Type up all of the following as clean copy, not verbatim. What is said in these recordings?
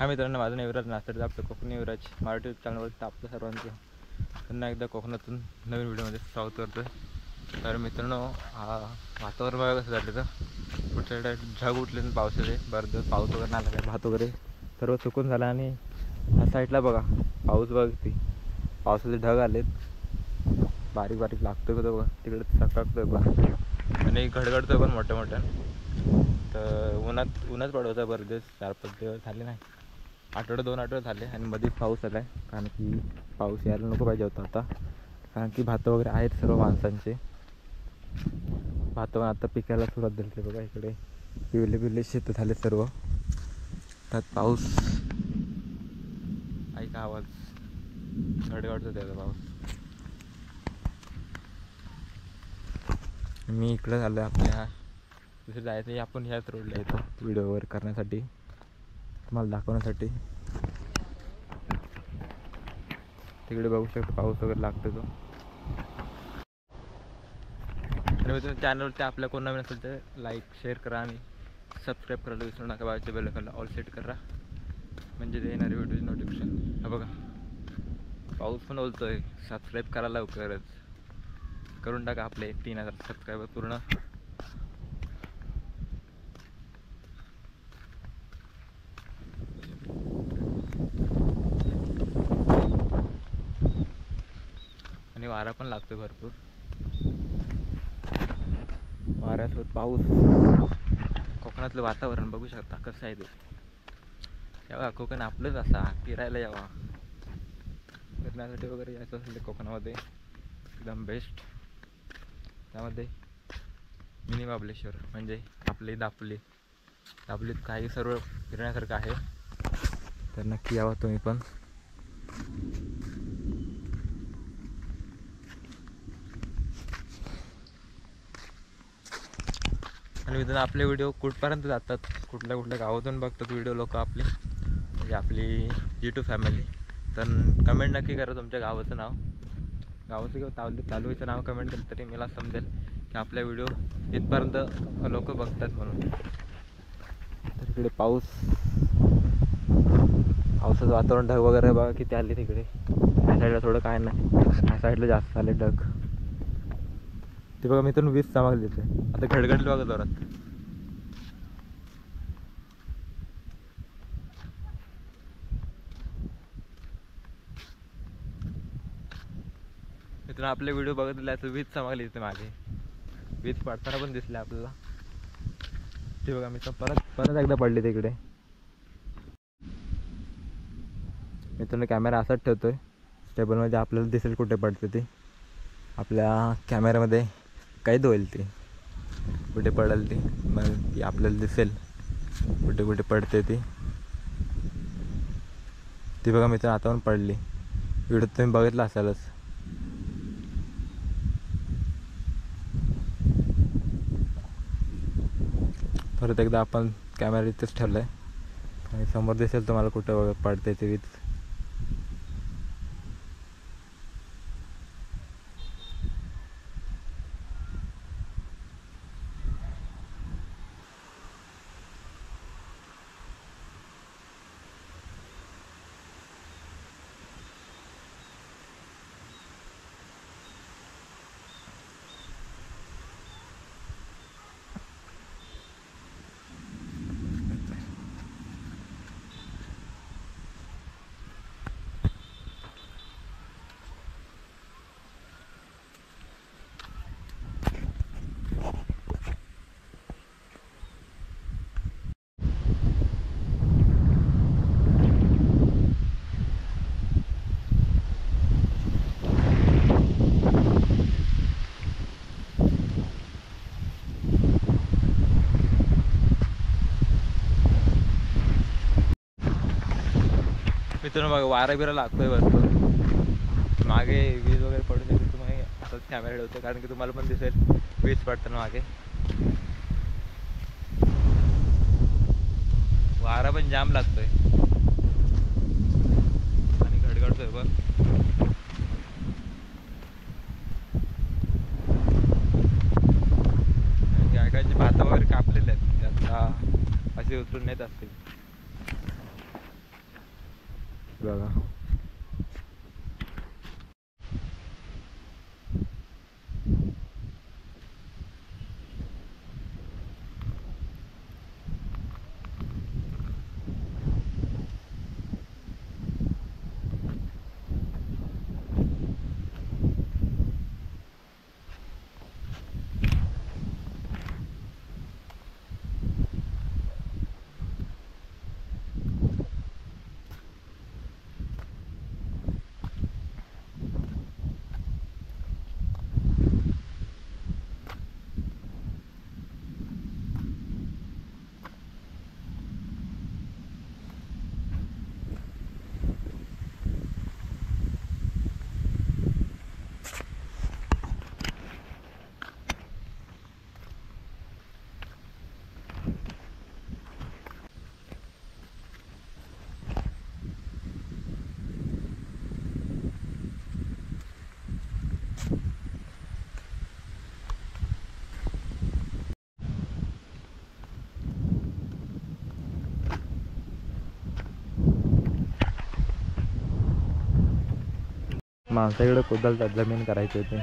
हा मित्रांनो, माझं नाव युवराज नाचर, आपलं कोकणी युवराज मराठी चॅनलवरती आपलं सर्वांचं पुन्हा एकदा कोकणातून नवीन व्हिडिओमध्ये स्वागत करतो. तर मित्रांनो, हा वातावरण बघा कसं झालं तर पुढच्या ढग उठले पावसाचे. बरं दिवस पाऊस वगैरे नाही लागला, भात वगैरे सर्व चुकून झाला. आणि ह्या साईडला बघा पाऊस बघ, पावसाचे ढग आलेत, बारीक बारीक लागतोय का बघा, तिकडे चकाकतोय बघा आणि घडघडतोय पण मोठ्या मोठ्या. तर उन्हात पडवतं बरं दिवस, 4-5 दिवस झाले नाही, आठवडे 2 आठवडे झाले. आणि मध्येच पाऊस आला आहे, कारण की पाऊस यायला नको पाहिजे होता आता, कारण की भातं वगैरे आहेत सर्व माणसांचे. भातं पण आता पिकायला सुरुवात झाली ते बघा, इकडे पिवले शेत झाले सर्व. त्यात पाऊस ऐका आवाज घडघडतो त्याचा पाऊस. मी इकडे झालो आपल्या दुसरं जायचं, आपण ह्याच रोडला येतो व्हिडिओ वगैरे करण्यासाठी, तुम्हाला दाखवण्यासाठी. तिकडे बघू शकतो पाऊस वगैरे लागतो तो. आणि मित्रांनो, चॅनलवरती आपल्या कोण नवीन असेल तर लाईक शेअर करा आणि सबस्क्राईब करायला विसरू नका. बाजूच्या बेल आयकॉनला ऑल सेट करा, म्हणजे ते येणारे व्हिडिओची नोटिफिकेशन. हा बघा पाऊस पण बोलतोय, सबस्क्राईब करा लवकरच, करून टाका आपले 3000 सबस्क्रायबर पूर्ण. आणि वारा पण लागतोय भरपूर, वाऱ्यासोबत पाऊस. कोकणातलं वातावरण बघू शकता कसं आहे ते. यावा कोकण आपलंच असा, फिरायला यावा, फिरण्यासाठी वगैरे यायचं असेल तर कोकणामध्ये एकदम बेस्ट. त्यामध्ये मिनी महाबळेश्वर म्हणजे आपली दापोलीत काही सर्व फिरण्यासारखं आहे, तर नक्की यावा तुम्ही पण. आणि मित्रांनो, आपले व्हिडिओ कुठपर्यंत जातात, कुठल्या गावातून बघतात व्हिडिओ लोक आपली, म्हणजे आपली यूट्यूब फॅमिली. तर कमेंट नक्की करा तुमच्या गावाचं नाव, गावाचं किंवा तालुक्याचं नाव कमेंट केलं तरी मला समजेल की आपल्या व्हिडिओ इथपर्यंत लोक बघतात म्हणून. तर इकडे पावसाचं वातावरण, ढग वगैरे बघा किती आले तिकडे. ह्या साईडला थोडं काय नाही, ह्या साईडला जास्त आले ढग. ते बघा मित्रांनो, वीज चमकली तिथे, आता घडघडलं बघा जोरात. मित्रांनो, आपले व्हिडिओ बघत तर वीज चमकली तिथे मागे, वीज पडताना पण दिसले आपल्याला. ते बघा मित्रांनो, परत एकदा पडले तिकडे. मित्रांनो, कॅमेरा असाच ठेवतोय स्टेबलमध्ये, आपल्याला दिसेल कुठे पडते ती, आपल्या कॅमेऱ्यामध्ये कैद होईल ती, कुठे पडेल ती, मग ती आपल्याला दिसेल कुठे कुठे पडते ती. ती बघा मित्रांनो, आता पण पडली, व्हिडिओ तुम्ही बघितला असालच. परत एकदा आपण कॅमेरा इथेच ठेवला आहे आणि समोर दिसेल तुम्हाला कुठं पडते ती वीज. मित्रांनो बघा, वारा बिरा लागतोय भरपूर, मागे वीज वगैरे पडू शकते. तुम्ही असंच कॅमेरा ठेवतो कारण की तुम्हाला पण दिसेल वीज पडताना मागे. वारा पण जाम लागतोय आणि घडघडतोय बघ. गायकाचे भात वगैरे कापलेले आहेत, ते आता असे उचलून नेत असतील. बघा. माणसाकडे कोदालतात जमीन करायची होती.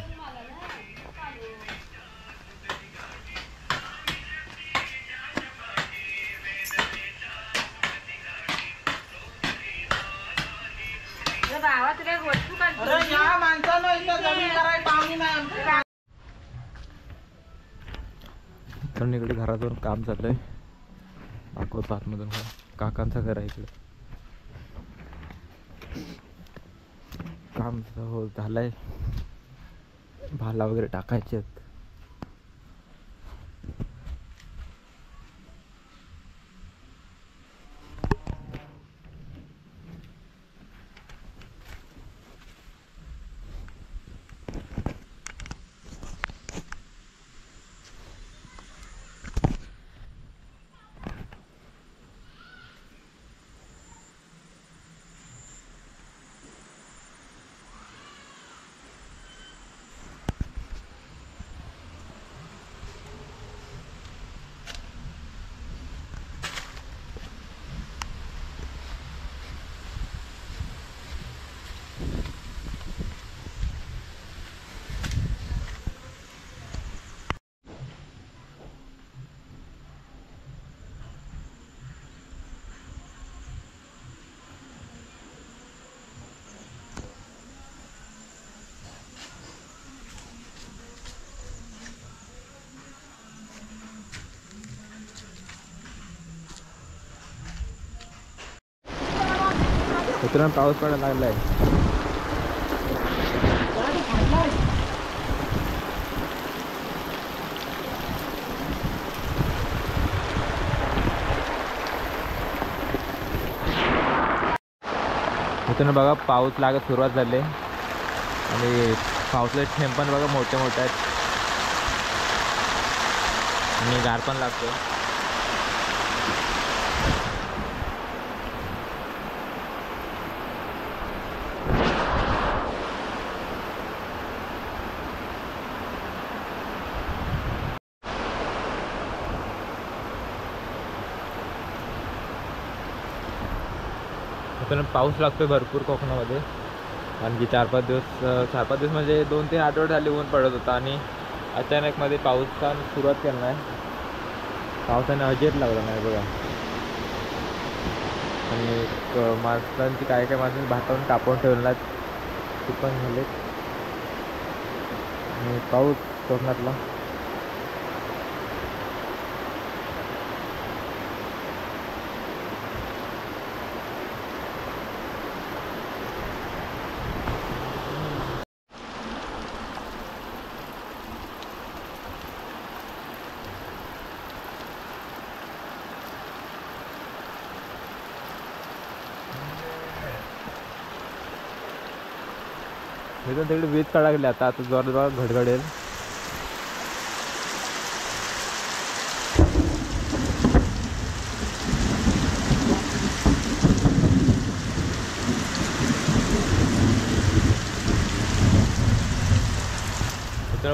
तर इकडे घरातून काम चाललंय. दाखवतो आतमधून काकांचं घर आहे इकडे. काम हो झालंय. भाला वगैरे टाकायचे आहेत. मित्रांनो पाऊस पडायला लागलाय. मित्रांनो बघा पाऊस लागत सुरुवात झाली आणि पावसाचे थेंब पण बघा मोठे मोठे आहेत आणि गार पण लागतो. पण पाऊस लागतोय भरपूर कोकणामध्ये. आणखी 4-5 दिवस म्हणजे 2-3 आठवडे झाले ऊन पडत होता आणि अचानक मध्ये पावसाने सुरुवात केला आहे. पावसाने अजित लागला नाही बघा. आणि माणसांची काय माणसांनी भातावरून कापून ठेवला ते पण झाले. आणि पाऊस कोकणातला तिकडे वीज कडागली. आता जोरात घडघडेल.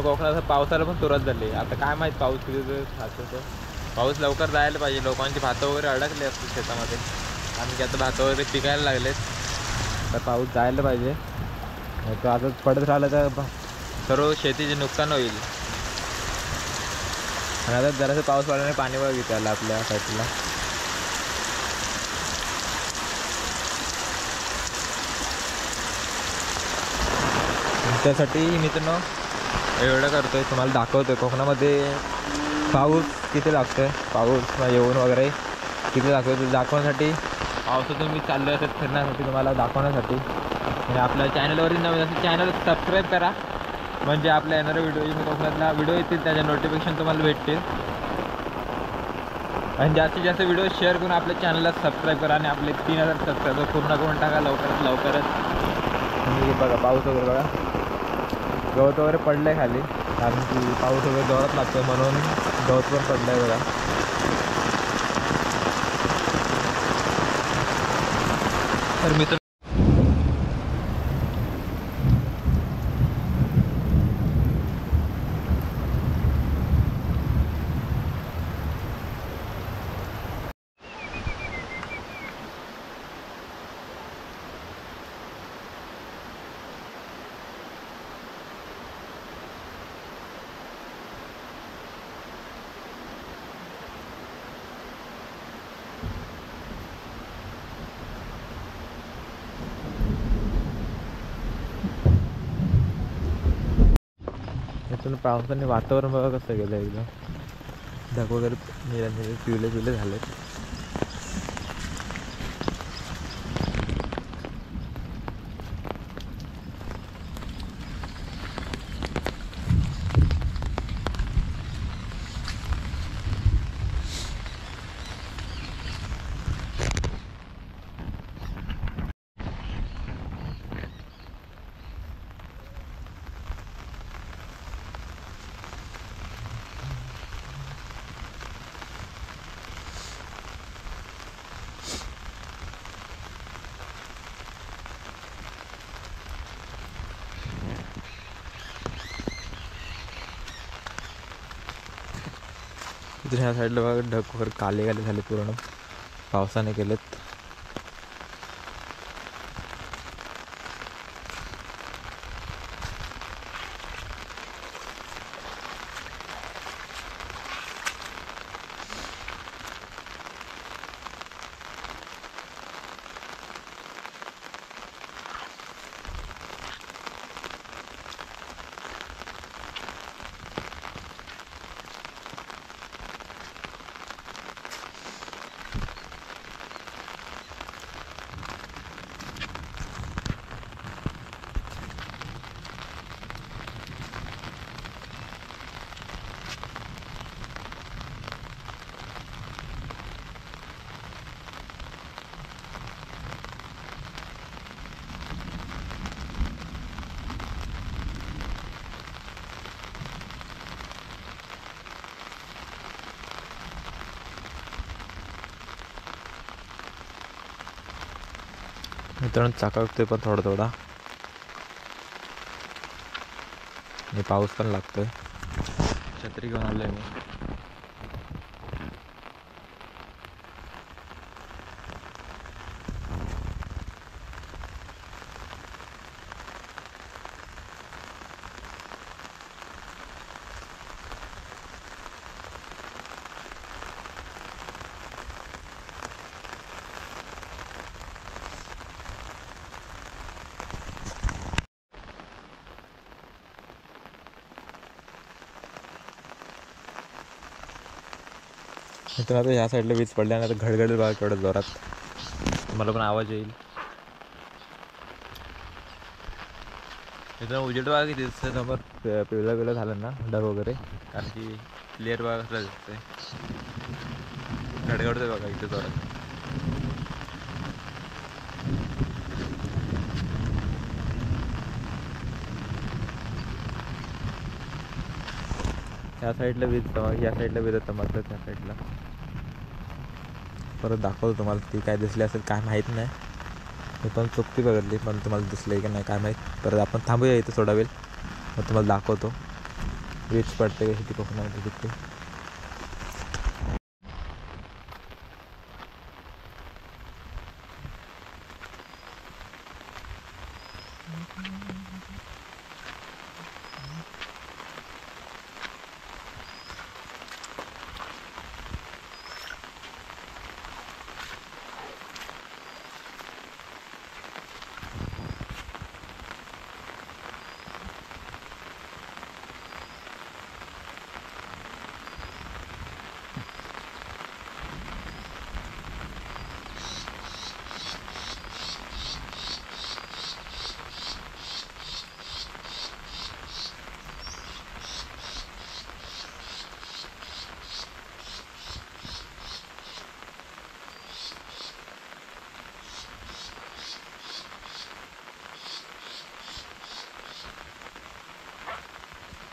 कोकणात पावसाला पण सुरुवात झाली. आता काय माहित पाऊस किती दिवस. पाऊस लवकर जायला पाहिजे. लोकांची भातं वगैरे अडकले असतात शेतामध्ये. कारण की आता भातं वगैरे पिकायला लागलेत. आता पाऊस जायला पाहिजे, नाही तर आता पडत राहिलं तर सर्व शेतीचे नुकसान होईल. आणि आता जरासं पाऊस पडल्याने पाणी वगैरे विचारलं आपल्या साईडला. त्यासाठी मित्रांनो एवढं करतो आहे, तुम्हाला दाखवतो आहे कोकणामध्ये पाऊस किती लागतो आहे, पाऊस येऊन वगैरे किती दाखवतो. दाखवण्यासाठी पावसातून मी चाललो आहे फिरण्यासाठी, तुम्हाला दाखवण्यासाठी. आणि आपल्या चॅनलवरती नवीन असेल चॅनल सबस्क्राईब करा, म्हणजे आपल्या येणाऱ्या व्हिडिओ कोकणातला व्हिडिओ येतील त्याच्या नोटिफिकेशन तुम्हाला भेटतील. आणि जास्तीत जास्त व्हिडिओ शेअर करून आपल्या चॅनलला सबस्क्राईब करा आणि आपले 3000 सबस्क्रायबर पूर्ण करून टाका लवकरच. आणि बघा पाऊस वगैरे बघा, गवत वगैरे पडलं आहे खाली, कारण की पाऊस वगैरे जोरात लागतो आहे म्हणून गवत पण पडलं आहे बघा. तर मित्र इथून पावसाने वातावरण बघा कसं गेलं, एकदम ढग वगैरे निळे पिवले झाले. इथून ह्या साईडला बघा ढग वगैरे काले झाले, पूर्ण पावसाने केलेत. मित्रांनो चाकावतोय पण थोडा आणि पाऊस पण लागतोय. छत्री घेऊन आलोय मी. मित्रांनो आता ह्या साईडला वीज पडल्यानंतर घडघड बघा केवढ्या जोरात, तुम्हाला पण आवाज येईल. मित्रांनो उजेड बघा किती दिसतंय समोर, पिवळं झालं ना ढग वगैरे, कारण की क्लिअर बघा कसं दिसतंय, घडघडतंय बघा इथे जोरात. ह्या साईडला वीज या साईडला वीज चमकतं, त्या साईडला परत दाखवतो तुम्हाला. ती काय दिसली असेल काय माहीत नाही, मी पण चुकती बघितली पण तुम्हाला दिसलं की नाही काय माहीत. परत आपण थांबूया इथं थोडा वेळ, मग तुम्हाला दाखवतो वीज पडते किती कोकणामध्ये किती.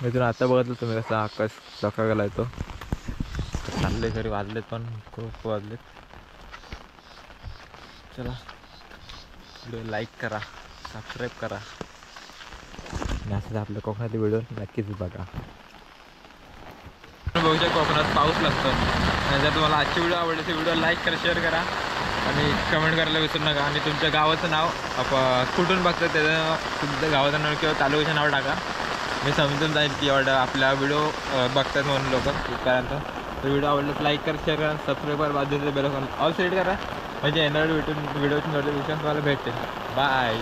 मित्रांनो आता बघितलं तुम्ही कसा आकाश सकाळ गेला येतो चालले घरी वाजलेत पण खूप वाजलेत. चला व्हिडिओ लाईक करा सबस्क्राईब करा आणि असंच आपल्या कोकणातले व्हिडिओ नक्कीच बघा. बघूच्या कोकणात पाऊस लागतो आणि जर तुम्हाला आजची व्हिडिओ आवडली तर व्हिडिओ लाईक करा शेअर करा आणि कमेंट करायला विसरू नका. आणि तुमच्या गावाचं नाव कुठून बघता त्याचं तुमच्या गावाचं नाव किंवा तालुक्याचं नाव टाका. मी समजून जाईल की एवढं आपला व्हिडिओ बघतात म्हणून लोक. कारण तर व्हिडिओ आवडला तर लाईक करा शेअर करा सबस्क्राईब करा बाजूचं बेल आयकॉन ऑल सेट करा म्हणजे येणारे व्हिडिओची नोटिफिकेशन तुम्हाला भेटते. बाय.